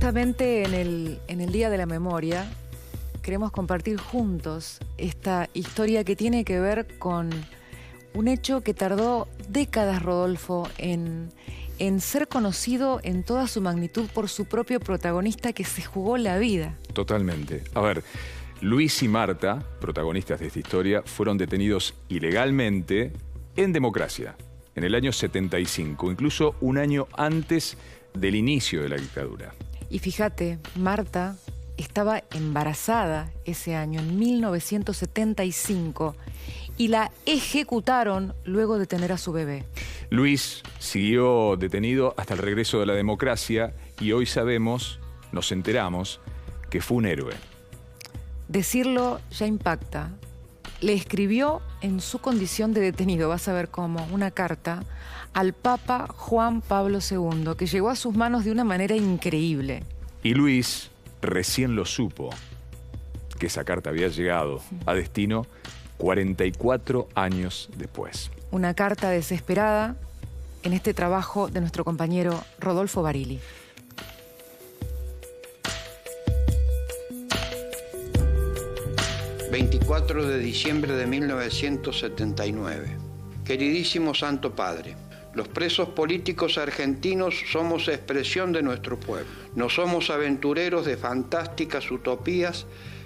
justamente en el Día de la Memoria queremos compartir juntos esta historia que tiene que ver con un hecho que tardó décadas, Rodolfo, en ser conocido en toda su magnitud por su propio protagonista que se jugó la vida. Totalmente. A ver, Luis y Marta, protagonistas de esta historia, fueron detenidos ilegalmente en democracia en el año 75, incluso un año antes del inicio de la dictadura. Y fíjate, Marta estaba embarazada ese año, en 1975, y la ejecutaron luego de tener a su bebé. Luis siguió detenido hasta el regreso de la democracia y hoy sabemos, nos enteramos, que fue un héroe. Decirlo ya impacta. Le escribió en su condición de detenido, vas a ver cómo, una carta al Papa Juan Pablo II, que llegó a sus manos de una manera increíble. Y Luis recién lo supo, que esa carta había llegado a destino 44 años después. Una carta desesperada en este trabajo de nuestro compañero Rodolfo Barilli. ...24 de diciembre de 1979... Queridísimo Santo Padre, los presos políticos argentinos somos expresión de nuestro pueblo. No somos aventureros de fantásticas utopías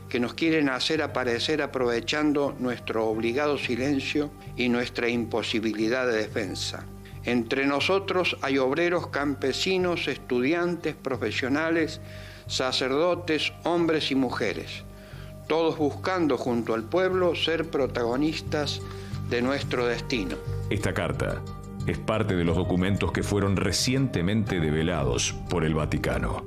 que nos quieren hacer aparecer aprovechando nuestro obligado silencio y nuestra imposibilidad de defensa. Entre nosotros hay obreros, campesinos, estudiantes, profesionales, sacerdotes, hombres y mujeres, todos buscando junto al pueblo ser protagonistas de nuestro destino. Esta carta es parte de los documentos que fueron recientemente develados por el Vaticano.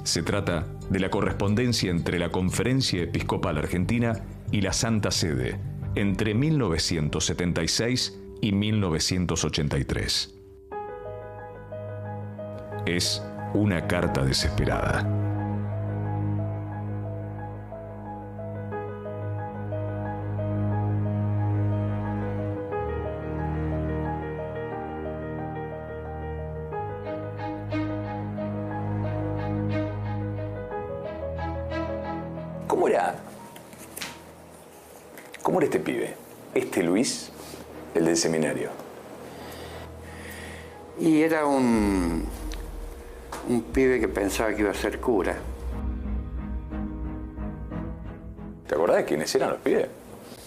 Se trata de la correspondencia entre la Conferencia Episcopal Argentina y la Santa Sede entre 1976 y 1983. Es una carta desesperada. ¿Cómo era este pibe? Este Luis, el del seminario. Y era un pibe que pensaba que iba a ser cura. ¿Te acordás de quiénes eran los pibes?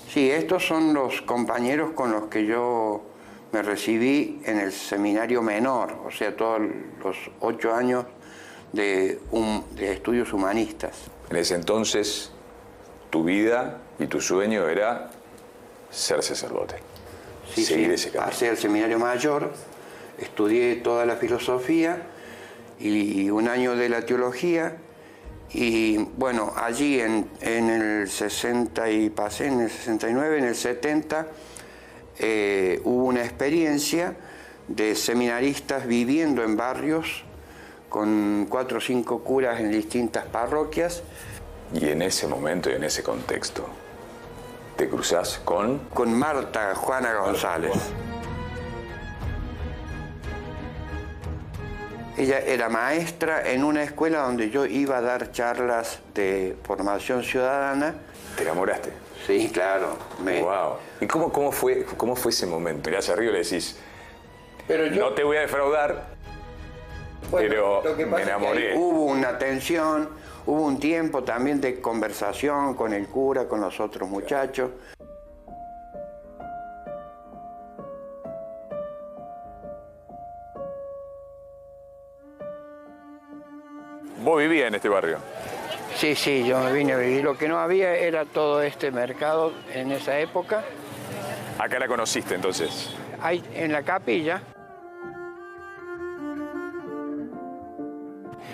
Sí, estos son los compañeros con los que yo me recibí en el seminario menor, o sea, todos los 8 años de estudios humanistas. En ese entonces, tu vida y tu sueño era ser sacerdote. Sí, seguir sí. ese camino. Pasé al seminario mayor, estudié toda la filosofía y un año de la teología. Y bueno, allí en el 60 y pasé, en el 69, en el 70, hubo una experiencia de seminaristas viviendo en barrios con 4 o 5 curas en distintas parroquias. Y en ese momento y en ese contexto, te cruzás con Marta Juana González. Ella era maestra en una escuela donde yo iba a dar charlas de formación ciudadana. ¿Te enamoraste? Sí, claro. Wow. ¿Y cómo fue ese momento? Mirás arriba y le decís, no te voy a defraudar, pero me enamoré. Hubo una tensión, hubo un tiempo también de conversación con el cura, con los otros muchachos. ¿Vos vivías en este barrio? Sí, sí, yo me vine a vivir. Lo que no había era todo este mercado en esa época. Acá la conociste entonces. Ahí en la capilla.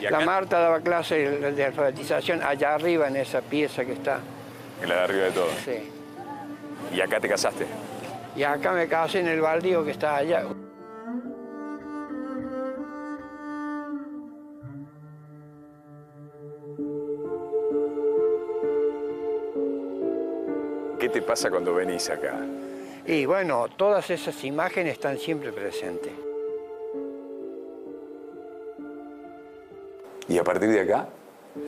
La Marta daba clase de alfabetización allá arriba en esa pieza que está. En la de arriba de todo. Sí. ¿Y acá te casaste? Y acá me casé en el baldío que está allá. ¿Qué te pasa cuando venís acá? Y bueno, todas esas imágenes están siempre presentes. Y a partir de acá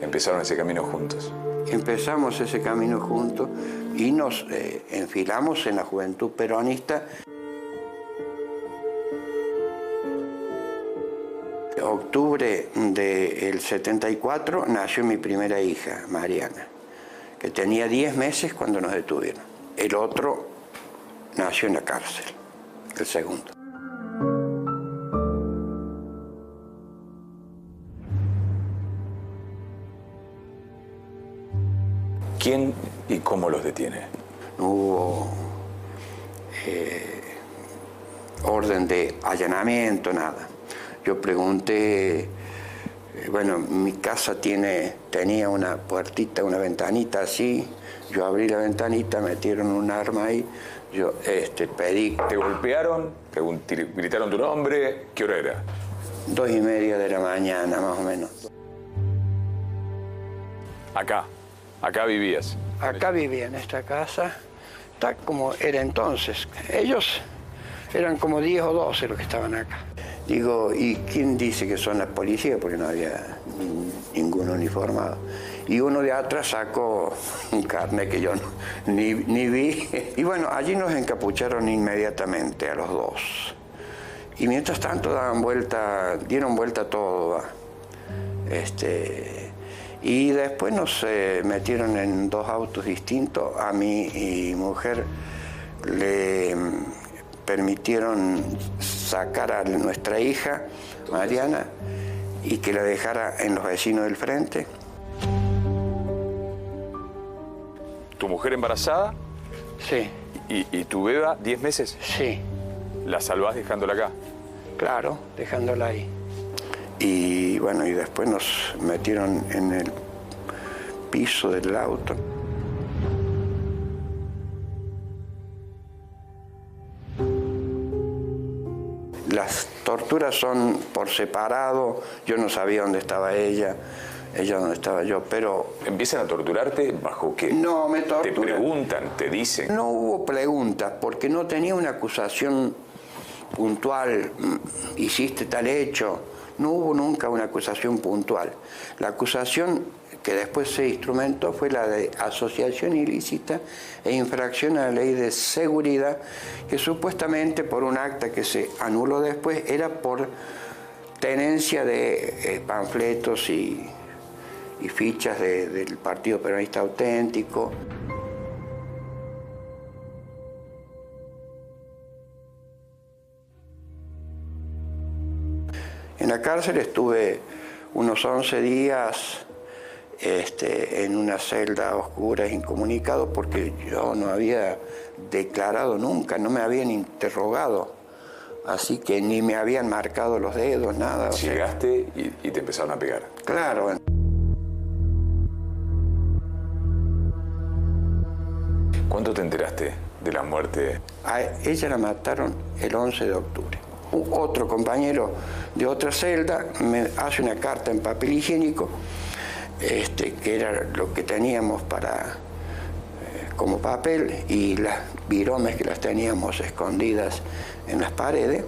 empezaron ese camino juntos. Empezamos ese camino juntos y nos enfilamos en la Juventud Peronista. En octubre del 74 nació mi primera hija, Mariana, que tenía 10 meses cuando nos detuvieron. El otro nació en la cárcel, el segundo. ¿Quién y cómo los detiene? No hubo orden de allanamiento, nada. Yo pregunté, bueno, mi casa tenía una puertita, una ventanita así. Yo abrí la ventanita, metieron un arma ahí. Yo pedí. ¿Te golpearon? ¿Gritaron tu nombre? ¿Qué hora era? 2:30 de la mañana, más o menos. Acá vivías. Acá vivía en esta casa, está como era entonces. Ellos eran como 10 o 12 los que estaban acá. Digo, ¿y quién dice que son las policías? Porque no había ningún uniformado. Y uno de atrás sacó un carnet que yo ni vi. Y bueno, allí nos encapucharon inmediatamente a los dos. Y mientras tanto dieron vuelta todo. ¿Va? Y después nos metieron en 2 autos distintos. A mi mujer le permitieron sacar a nuestra hija, Mariana, y que la dejara en los vecinos del frente. ¿Tu mujer embarazada? Sí. ¿Y tu beba, 10 meses? Sí. ¿La salvás dejándola acá? Claro, dejándola ahí. Y bueno, y después nos metieron en el piso del auto. Las torturas son por separado. Yo no sabía dónde estaba ella dónde estaba yo, pero... ¿Empiezan a torturarte bajo qué? No, me torturan. ¿Te preguntan, te dicen? No hubo preguntas, porque no tenía una acusación puntual. Hiciste tal hecho. No hubo nunca una acusación puntual. La acusación que después se instrumentó fue la de asociación ilícita e infracción a la ley de seguridad, que supuestamente por un acta que se anuló después era por tenencia de panfletos y fichas del Partido Peronista Auténtico. En la cárcel estuve unos 11 días en una celda oscura, incomunicado, porque yo no había declarado nunca, no me habían interrogado, así que ni me habían marcado los dedos, nada. Llegaste y te empezaron a pegar. Claro. ¿Cuándo te enteraste de la muerte? A ella la mataron el 11 de octubre. Otro compañero de otra celda me hace una carta en papel higiénico, que era lo que teníamos como papel, y las viromes que las teníamos escondidas en las paredes,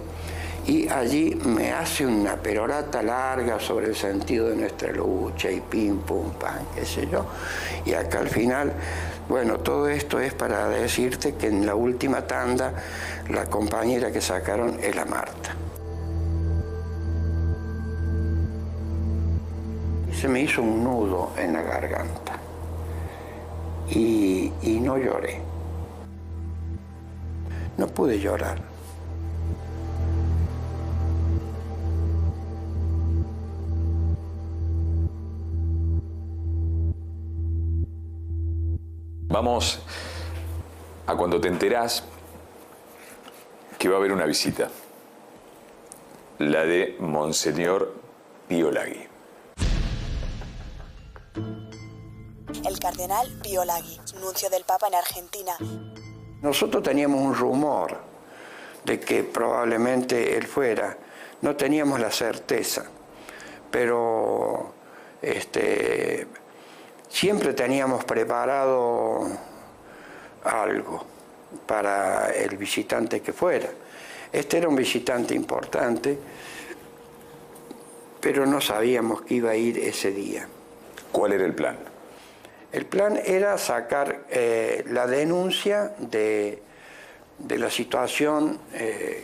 y allí me hace una perorata larga sobre el sentido de nuestra lucha y pim, pum, pam, qué sé yo. Y acá al final, bueno, todo esto es para decirte que en la última tanda la compañera que sacaron es la Marta. Y se me hizo un nudo en la garganta y no lloré. No pude llorar. Vamos a cuando te enterás que va a haber una visita, la de Monseñor Pío Lagui. El cardenal Pío Lagui, nuncio del Papa en Argentina. Nosotros teníamos un rumor de que probablemente él fuera, no teníamos la certeza, pero siempre teníamos preparado algo para el visitante que fuera. Este era un visitante importante pero no sabíamos que iba a ir ese día. ¿Cuál era el plan? El plan era sacar la denuncia de la situación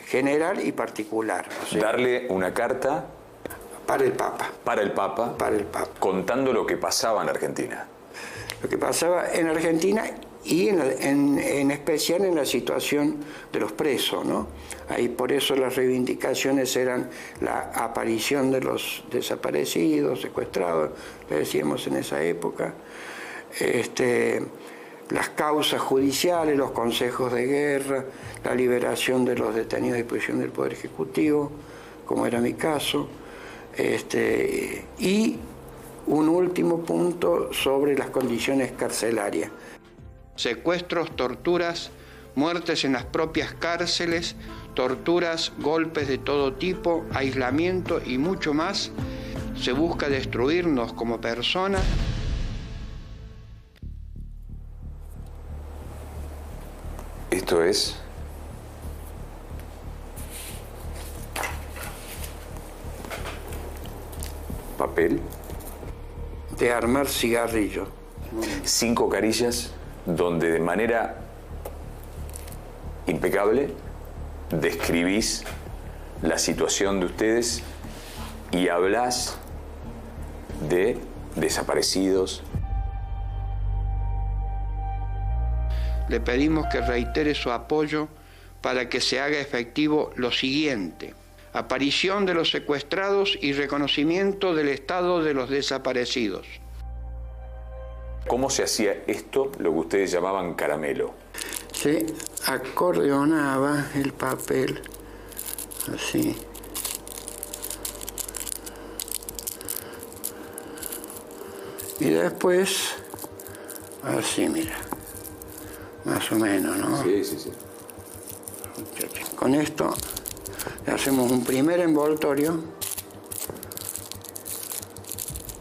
general y particular. O sea, darle una carta para el Papa. Para el Papa. Para el Papa. Contando lo que pasaba en Argentina. Lo que pasaba en Argentina y en especial en la situación de los presos, ¿no? Ahí por eso las reivindicaciones eran la aparición de los desaparecidos, secuestrados, le decíamos en esa época, las causas judiciales, los consejos de guerra, la liberación de los detenidos a disposición del Poder Ejecutivo, como era mi caso, y un último punto sobre las condiciones carcelarias. Secuestros, torturas, muertes en las propias cárceles, torturas, golpes de todo tipo, aislamiento y mucho más. Se busca destruirnos como personas. Esto es papel de armar cigarrillos. 5 carillas donde de manera impecable describís la situación de ustedes y hablás de desaparecidos. Le pedimos que reitere su apoyo para que se haga efectivo lo siguiente: aparición de los secuestrados y reconocimiento del estado de los desaparecidos. ¿Cómo se hacía esto, lo que ustedes llamaban caramelo? Se acordeonaba el papel, así. Y después, así, mira. Más o menos, ¿no? Sí, sí, sí. Con esto le hacemos un primer envoltorio,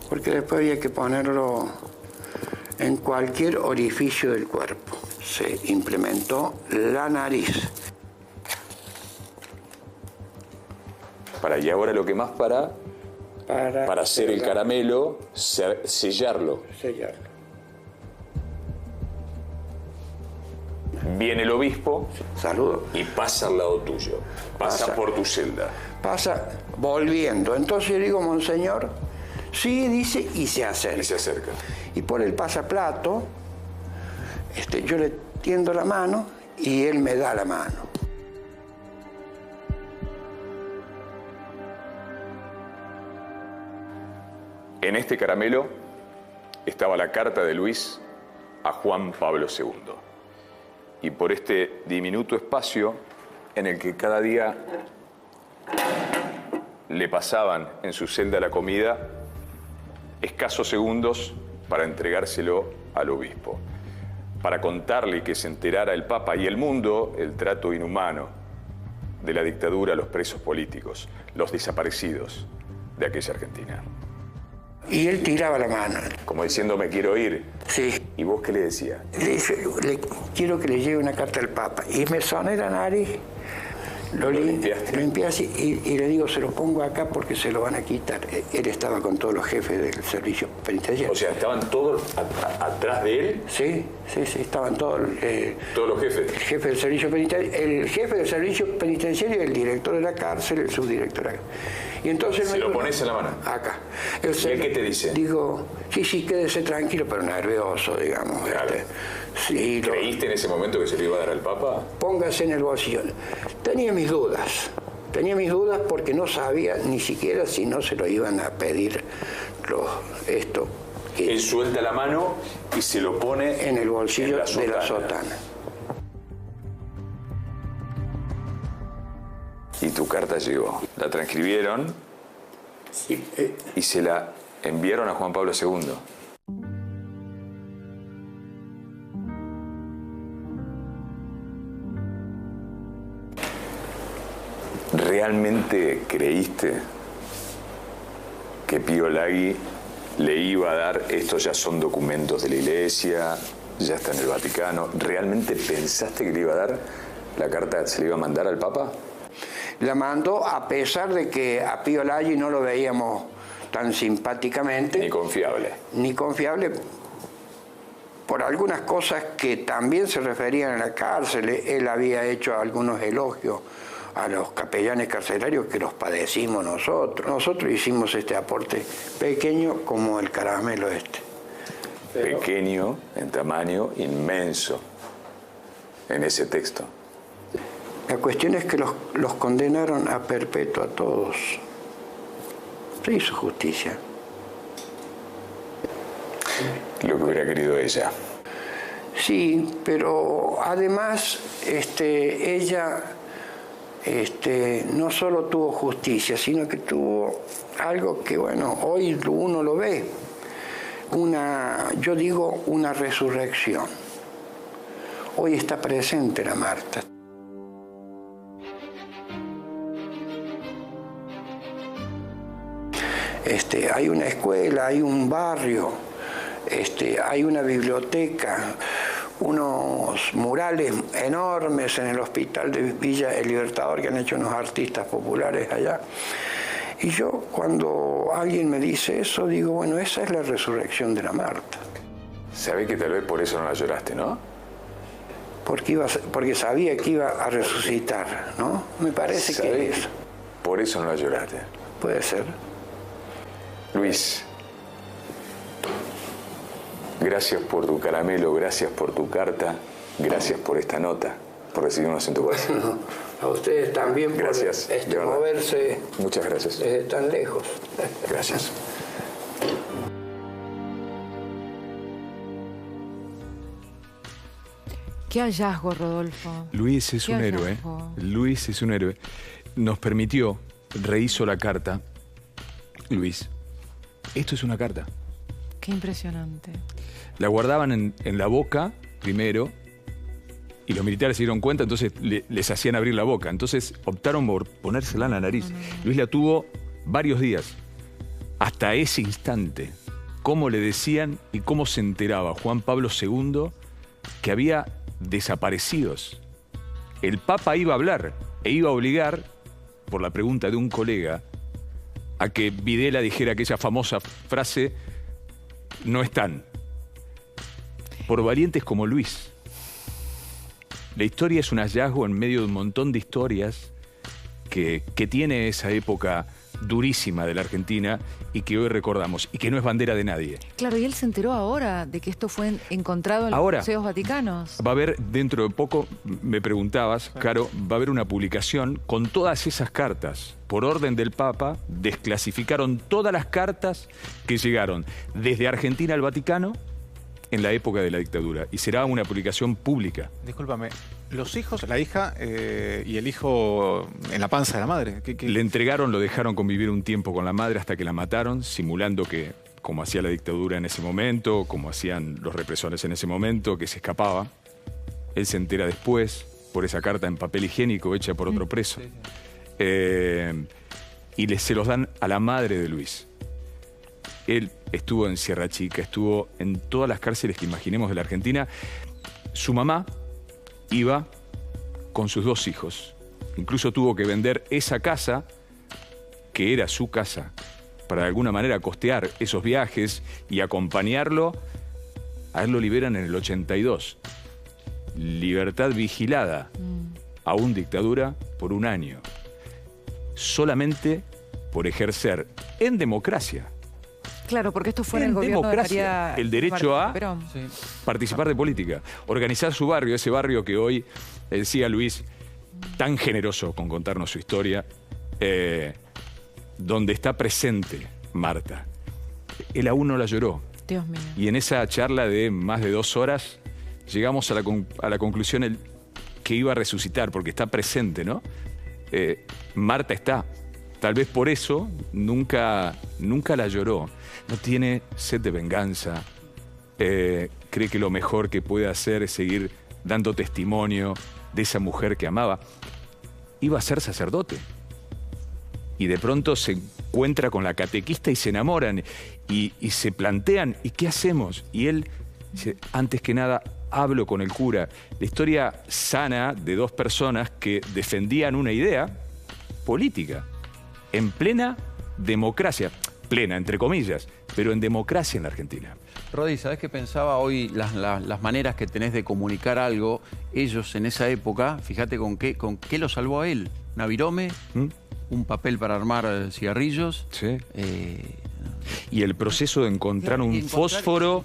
porque después había que ponerlo en cualquier orificio del cuerpo. Se implementó la nariz. Y ahora lo que más para hacer el caramelo, sellarlo. Sellarlo. Viene el obispo. Saludo. Y pasa al lado tuyo. Pasa por tu celda. Pasa volviendo. Entonces yo digo, monseñor, sí, dice, y se acerca. Y se acerca. Y por el pasaplato, yo le tiendo la mano y él me da la mano. En este caramelo estaba la carta de Luis a Juan Pablo II. Y por este diminuto espacio en el que cada día le pasaban en su celda la comida, escasos segundos para entregárselo al obispo, para contarle que se enterara el Papa y el mundo el trato inhumano de la dictadura a los presos políticos, los desaparecidos de aquella Argentina. Y él tiraba la mano. Como diciendo, me quiero ir. Sí. ¿Y vos qué le decías? Quiero que le lleve una carta al Papa. Y me soné la nariz, lo limpié así y le digo, se lo pongo acá porque se lo van a quitar. Él estaba con todos los jefes del servicio penitenciario. O sea, ¿estaban todos atrás de él? Sí, estaban todos. ¿Todos los jefes? El jefe del servicio penitenciario, el jefe del servicio penitenciario, el director de la cárcel, el subdirector. Y entonces ¿Se lo pones en la mano? Acá. ¿Y él qué te dice? Digo, sí, quédese tranquilo, pero nervioso, digamos. Claro. Sí, ¿Creíste en ese momento que se lo iba a dar al Papa? Póngase en el bolsillo. Tenía mis dudas porque no sabía ni siquiera si no se lo iban a pedir esto. Él suelta la mano y se lo pone en el bolsillo de la sotana. Y tu carta llegó. La transcribieron y se la enviaron a Juan Pablo II. ¿Realmente creíste que Pío Laghi le iba a dar, estos ya son documentos de la Iglesia, ya está en el Vaticano, ¿realmente pensaste que le iba a dar la carta, se le iba a mandar al Papa? La mandó a pesar de que a Pío Laggi no lo veíamos tan simpáticamente. Ni confiable. Ni confiable por algunas cosas que también se referían a la cárcel. Él había hecho algunos elogios a los capellanes carcelarios que los padecimos nosotros. Nosotros hicimos este aporte pequeño como el caramelo este. Pero, pequeño en tamaño, inmenso en ese texto. La cuestión es que los condenaron a perpetua a todos. Se hizo justicia. Lo que hubiera querido ella. Sí, pero además ella no solo tuvo justicia, sino que tuvo algo que, bueno, hoy uno lo ve. Yo digo una resurrección. Hoy está presente la Marta. Hay una escuela, hay un barrio, hay una biblioteca, unos murales enormes en el hospital de Villa El Libertador que han hecho unos artistas populares allá. Y yo, cuando alguien me dice eso, digo, bueno, esa es la resurrección de la Marta. Sabés que tal vez por eso no la lloraste, ¿no? Porque sabía que iba a resucitar, ¿no? Me parece que es eso. Por eso no la lloraste. Puede ser. Luis, gracias por tu caramelo, gracias por tu carta, gracias por esta nota, por recibirnos en tu casa. Bueno, a ustedes también gracias, por moverse. Muchas gracias. Desde tan lejos. Gracias. Qué hallazgo, Rodolfo. Luis es un héroe. Luis es un héroe. Nos permitió, rehizo la carta. Luis, esto es una carta. Qué impresionante. La guardaban en la boca primero y los militares se dieron cuenta, entonces les hacían abrir la boca. Entonces optaron por ponérsela en la nariz. Luis la tuvo varios días, hasta ese instante. Cómo le decían y cómo se enteraba Juan Pablo II que había desaparecidos. El Papa iba a hablar e iba a obligar, por la pregunta de un colega, a que Videla dijera aquella famosa frase, no están. Por valientes como Luis. La historia es un hallazgo en medio de un montón de historias que tiene esa época durísima de la Argentina y que hoy recordamos y que no es bandera de nadie. Claro, y él se enteró ahora de que esto fue encontrado en los museos vaticanos. Va a haber, dentro de poco, me preguntabas, Caro, va a haber una publicación con todas esas cartas. Por orden del Papa, desclasificaron todas las cartas que llegaron desde Argentina al Vaticano en la época de la dictadura. Y será una publicación pública. Discúlpame, los hijos, la hija y el hijo en la panza de la madre. ¿Qué? Le entregaron, lo dejaron convivir un tiempo con la madre hasta que la mataron, simulando que, como hacía la dictadura en ese momento, como hacían los represores en ese momento, que se escapaba. Él se entera después por esa carta en papel higiénico hecha por otro preso. Y se los dan a la madre de Luis. Él estuvo en Sierra Chica, estuvo en todas las cárceles que imaginemos de la Argentina. Su mamá iba con sus 2 hijos. Incluso tuvo que vender esa casa, que era su casa, para de alguna manera costear esos viajes y acompañarlo. A él lo liberan en el 82. Libertad vigilada, aún dictadura, por 1 año. Solamente por ejercer en democracia. Claro, porque esto fue en el gobierno de María, el derecho a sí, participar de política, organizar su barrio, ese barrio que hoy, decía Luis, tan generoso con contarnos su historia, donde está presente Marta. Él aún no la lloró. Dios mío. Y en esa charla de más de 2 horas llegamos a la conclusión que iba a resucitar, porque está presente, ¿no? Marta está. Tal vez por eso nunca la lloró. No tiene sed de venganza. Cree que lo mejor que puede hacer es seguir dando testimonio de esa mujer que amaba. Iba a ser sacerdote. Y de pronto se encuentra con la catequista y se enamoran. Y se plantean, ¿y qué hacemos? Y él dice, antes que nada, hablo con el cura. La historia sana de 2 personas que defendían una idea política, en plena democracia, plena entre comillas, pero en democracia en la Argentina. Rodi, ¿sabés qué pensaba hoy? Las maneras que tenés de comunicar algo, ellos en esa época, fíjate con qué lo salvó a él. Una virome, un papel para armar cigarrillos. Sí. Y el proceso de encontrar un fósforo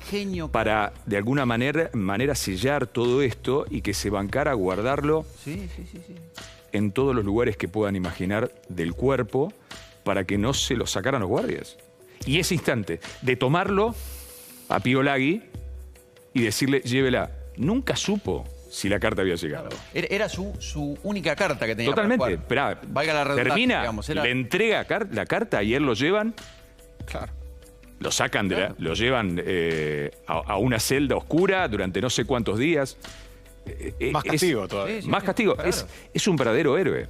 para, de alguna manera sellar todo esto y que se bancara a guardarlo en todos los lugares que puedan imaginar del cuerpo para que no se lo sacaran los guardias. Y ese instante de tomarlo a Piolagui y decirle, llévela. Nunca supo si la carta había llegado. Era su única carta que tenía. Totalmente. Esperá, valga la redundancia, termina, digamos, le entrega la carta y él lo llevan. Claro. Lo sacan, lo llevan a una celda oscura durante no sé cuántos días. Más castigo todavía. Más castigo. Claro. Es un verdadero héroe.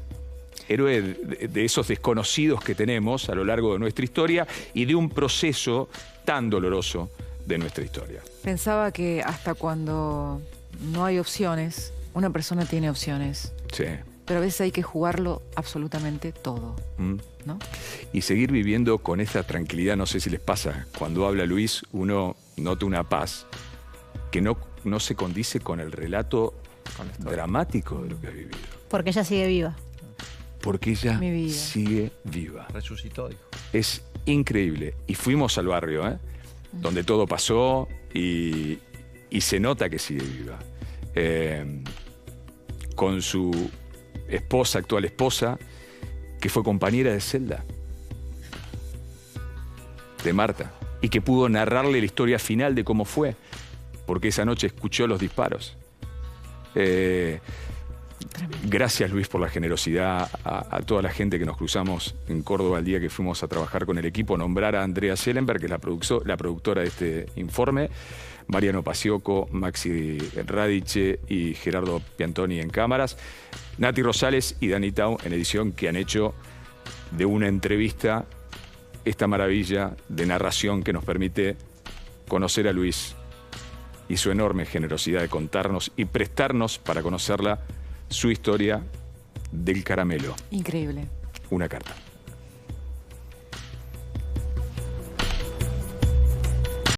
Héroe de esos desconocidos que tenemos a lo largo de nuestra historia y de un proceso tan doloroso de nuestra historia. Pensaba que hasta cuando no hay opciones, una persona tiene opciones. Sí. Pero a veces hay que jugarlo absolutamente todo, ¿no? Y seguir viviendo con esta tranquilidad, no sé si les pasa, cuando habla Luis, uno nota una paz que no se condice con el relato dramático de lo que ha vivido. Porque ella sigue viva. Porque ella sigue viva. Resucitó, dijo. Es increíble. Y fuimos al barrio, donde todo pasó y se nota que sigue viva. Con su actual esposa, que fue compañera de celda de Marta y que pudo narrarle la historia final de cómo fue, porque esa noche escuchó los disparos. Gracias, Luis, por la generosidad a toda la gente que nos cruzamos en Córdoba el día que fuimos a trabajar con el equipo. Nombrar a Andrea Schellenberg, que es la productora de este informe, Mariano Paciocco, Maxi Radice y Gerardo Piantoni en cámaras, Nati Rosales y Dani Tau en edición, que han hecho de una entrevista esta maravilla de narración que nos permite conocer a Luis y su enorme generosidad de contarnos y prestarnos para conocerla su historia del caramelo. Increíble. Una carta.